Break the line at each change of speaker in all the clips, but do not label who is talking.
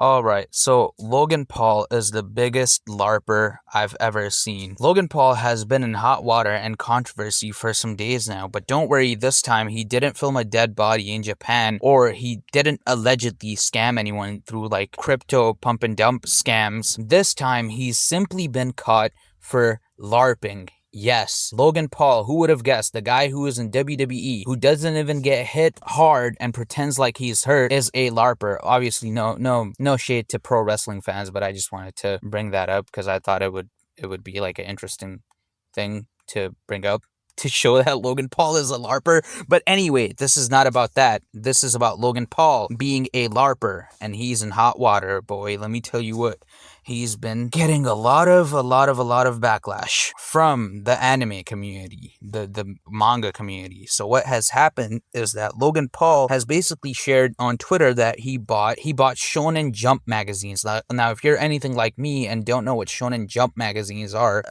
Alright, so Logan Paul is the biggest LARPer I've ever seen. Logan Paul has been in hot water and controversy for some days now, but don't worry, this time he didn't film a dead body in Japan, or he didn't allegedly scam anyone through like crypto pump and dump scams. This time he's simply been caught for LARPing. Yes, Logan Paul, who would have guessed, the guy who is in WWE, who doesn't even get hit hard and pretends like he's hurt, is a LARPer. Obviously, no shade to pro wrestling fans, but I just wanted to bring that up because I thought it would be like an interesting thing to bring up to show that Logan Paul is a LARPer. But anyway, this is not about that. This is about Logan Paul being a LARPer, and he's in hot water, boy. Let me tell you what. He's been getting a lot of backlash from the anime community, the manga community. So what has happened is that Logan Paul has basically shared on Twitter that he bought Shonen Jump magazines. Now, if you're anything like me and don't know what Shonen Jump magazines are,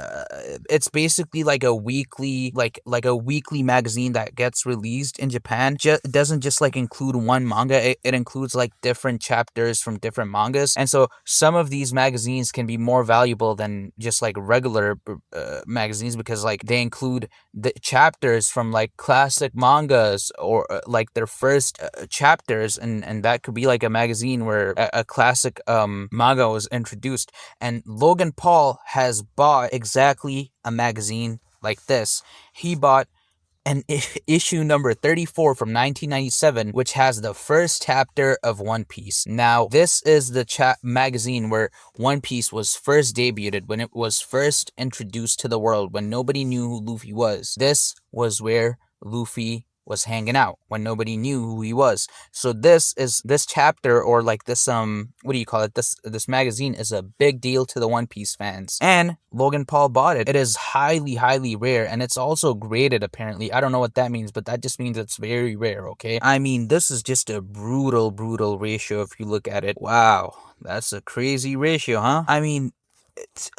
it's basically like a weekly a weekly magazine that gets released in Japan. Doesn't just like include one manga. It includes like different chapters from different mangas, and so some of these magazines can be more valuable than just like regular magazines because like they include the chapters from like classic mangas or like their first chapters, and that could be like a magazine where a classic manga was introduced. And Logan Paul has bought exactly a magazine like this. He bought an issue number 34 from 1997, which has the first chapter of One Piece. Now, this is the magazine where One Piece was first debuted, when it was first introduced to the world, when nobody knew who Luffy was. This was where Luffy was hanging out, when nobody knew who he was. So this chapter, or like this what do you call it, this magazine is a big deal to the One Piece fans, and Logan Paul bought it. It is highly rare, and it's also graded apparently. I don't know what that means, but that just means it's very rare. Okay, I mean, this is just a brutal ratio if you look at it. Wow, that's a crazy ratio, huh? I mean,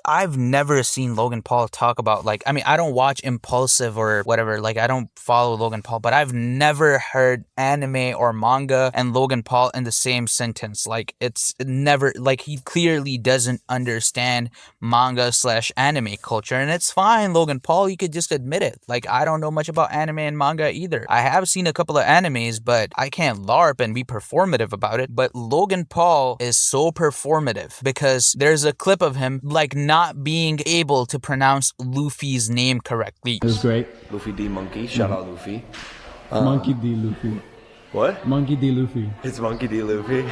I've never seen Logan Paul talk about, like, I mean, I don't watch Impulsive or whatever, like, I don't follow Logan Paul, but I've never heard anime or manga and Logan Paul in the same sentence. Like, it's never, like, he clearly doesn't understand manga slash anime culture, and it's fine, Logan Paul, you could just admit it. Like, I don't know much about anime and manga either. I have seen a couple of animes, but I can't LARP and be performative about it. But Logan Paul is so performative because there's a clip of him like not being able to pronounce Luffy's name correctly.
It was great.
Luffy D Monkey, shout out Luffy.
Monkey D. Luffy.
What?
Monkey D. Luffy.
It's Monkey D Luffy.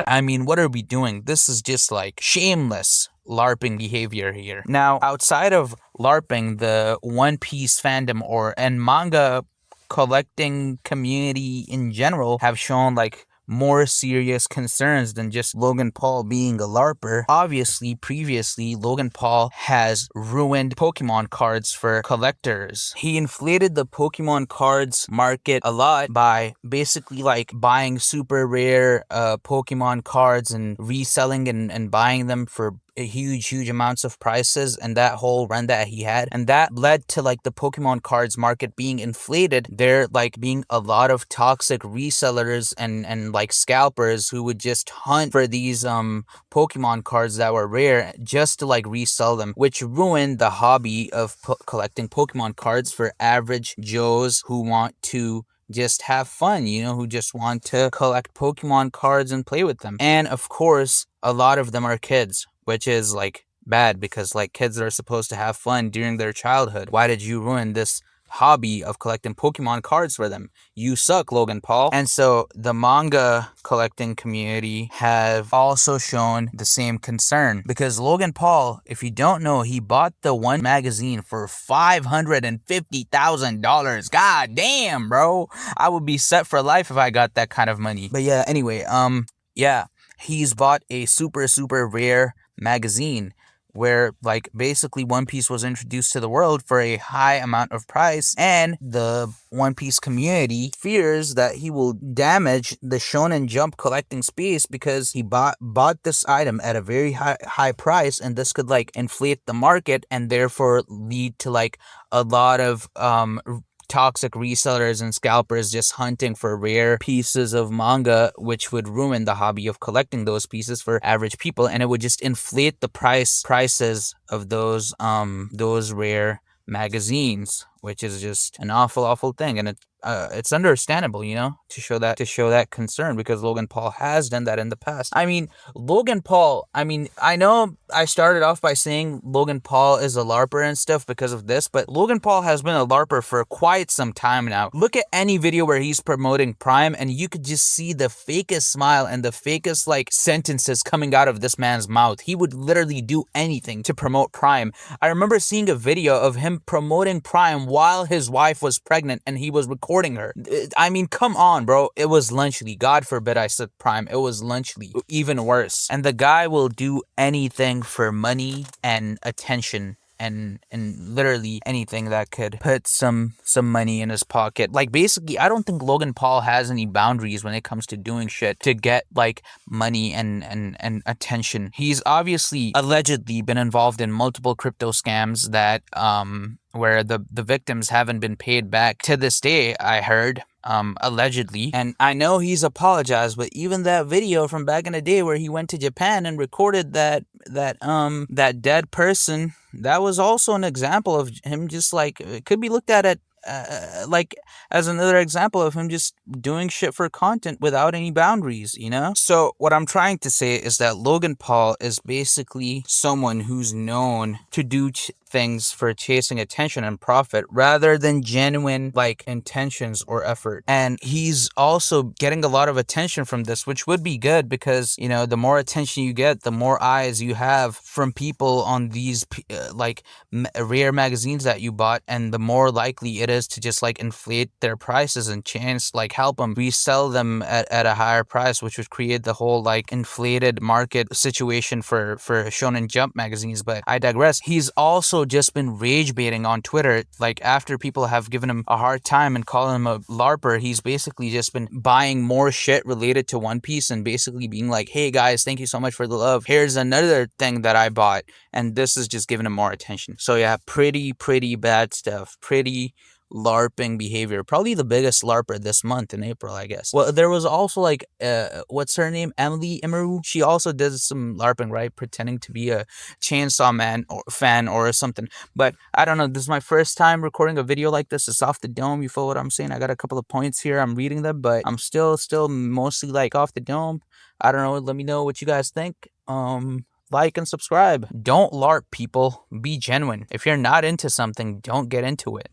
I mean, what are we doing? This is just like shameless LARPing behavior here. Now, outside of LARPing, the One Piece fandom and manga collecting community in general have shown like more serious concerns than just Logan Paul being a LARPer. Obviously, previously, Logan Paul has ruined Pokemon cards for collectors. He inflated the Pokemon cards market a lot by basically like buying super rare Pokemon cards and reselling and buying them for huge amounts of prices, and that whole run that he had, and that led to like the Pokemon cards market being inflated. There like being a lot of toxic resellers and like scalpers who would just hunt for these Pokemon cards that were rare just to like resell them, which ruined the hobby of collecting Pokemon cards for average Joes who want to just have fun, who just want to collect Pokemon cards and play with them. And of course, a lot of them are kids, which is like bad because like kids are supposed to have fun during their childhood. Why did you ruin this hobby of collecting Pokemon cards for them? You suck, Logan Paul. And so the manga collecting community have also shown the same concern because Logan Paul, if you don't know, he bought the one magazine for $550,000. God damn, bro. I would be set for life if I got that kind of money. But yeah, anyway, he's bought a super rare magazine where like basically One Piece was introduced to the world for a high amount of price, and the One Piece community fears that he will damage the Shonen Jump collecting space because he bought this item at a very high price, and this could like inflate the market and therefore lead to like a lot of toxic resellers and scalpers just hunting for rare pieces of manga, which would ruin the hobby of collecting those pieces for average people, and it would just inflate the prices of those rare magazines, which is just an awful thing. And it's understandable, to show that concern, because Logan Paul has done that in the past. I mean, Logan Paul, I know I started off by saying Logan Paul is a LARPer and stuff because of this, but Logan Paul has been a LARPer for quite some time now. Look at any video where he's promoting Prime, and you could just see the fakest smile and the fakest, sentences coming out of this man's mouth. He would literally do anything to promote Prime. I remember seeing a video of him promoting Prime while his wife was pregnant and he was recording her. I mean, come on, bro. It was Lunchly. God forbid I said Prime. It was Lunchly. Even worse. And the guy will do anything for money and attention. And literally anything that could put some money in his pocket. Basically, I don't think Logan Paul has any boundaries when it comes to doing shit to get money and attention. He's obviously allegedly been involved in multiple crypto scams that where the victims haven't been paid back to this day, I heard. Allegedly. And I know he's apologized, but even that video from back in the day where he went to Japan and recorded that dead person, that was also an example of him just it could be looked at as another example of him just doing shit for content without any boundaries, So what I'm trying to say is that Logan Paul is basically someone who's known to do things for chasing attention and profit rather than genuine intentions or effort. And he's also getting a lot of attention from this, which would be good because, the more attention you get, the more eyes you have from people on these rare magazines that you bought, and the more likely it is to just inflate their prices and chance help them resell them at a higher price, which would create the whole inflated market situation for Shonen Jump magazines. But I digress. He's also just been rage baiting on Twitter. After people have given him a hard time and calling him a LARPer, he's basically just been buying more shit related to One Piece and basically being like, hey guys, thank you so much for the love. Here's another thing that I bought, and this is just giving him more attention. So yeah, pretty bad stuff. Pretty LARPing behavior. Probably the biggest LARPer this month in April, I guess. Well, there was also what's her name? Emily Emeru. She also did some LARPing, right? Pretending to be a Chainsaw Man fan or something. But I don't know. This is my first time recording a video like this. It's off the dome. You feel what I'm saying? I got a couple of points here. I'm reading them, but I'm still mostly off the dome. I don't know. Let me know what you guys think. Like and subscribe. Don't LARP, people. Be genuine. If you're not into something, don't get into it.